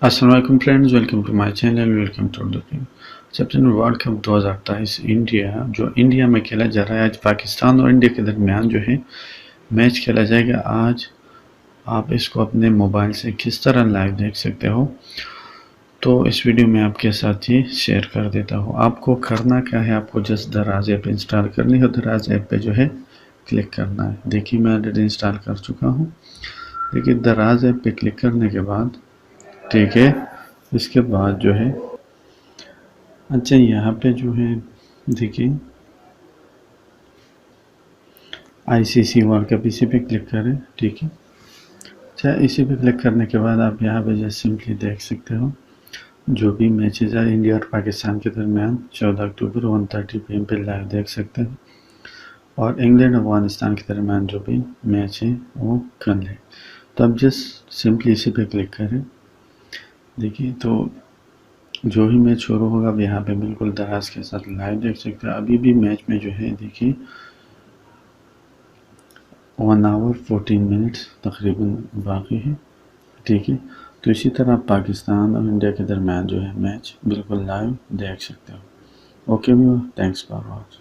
السلام علیکم friends, welcome to my channel, welcome to September world cup 2028 India میں کھیلا جا رہا ہے۔ آج پاکستان اور انڈیا کے درمیان جو ہے میچ کھیلا جائے گا۔ آج آپ اس کو اپنے موبائل سے کس طرح لائیو دیکھ سکتے ہو، تو اس ویڈیو میں آپ کے ساتھ یہ شیئر کر دیتا ہوں۔ آپ کو کرنا کیا ہے، آپ کو جسٹ دراز ایپ انسٹال کرنی ہے، دراز ایپ پہ جو ہے کلک کرنا ہے۔ دیکھیے میں آلریڈی انسٹال کر چکا ہوں۔ دیکھیے دراز ایپ پہ کلک کرنے کے بعد ٹھیک ہے، اس کے بعد جو ہے اچھا یہاں پہ جو ہے دیکھیے ICC ورلڈ کپ، اسی پہ کلک کریں۔ ٹھیک ہے، اچھا اسی پہ کلک کرنے کے بعد آپ یہاں پہ جیسے سمپلی دیکھ سکتے ہو جو بھی میچز ہے انڈیا اور پاکستان کے درمیان 14 اکتوبر 1:30 PM پہ لائیو دیکھ سکتے ہیں، اور انگلینڈ افغانستان کے درمیان جو بھی میچ ہے وہ کل ہے۔ تو اب جسٹ سمپلی اسی پہ کلک کریں۔ دیکھیے تو جو ہی میچ شروع ہوگا اب یہاں پہ بالکل دراز کے ساتھ لائیو دیکھ سکتے ہیں۔ ابھی بھی میچ میں جو ہے دیکھیے 1 hour 14 minutes تقریباً باقی ہے۔ ٹھیک ہے، تو اسی طرح پاکستان اور انڈیا کے درمیان جو ہے میچ بالکل لائیو دیکھ سکتے ہو۔ Okay, thanks for watch.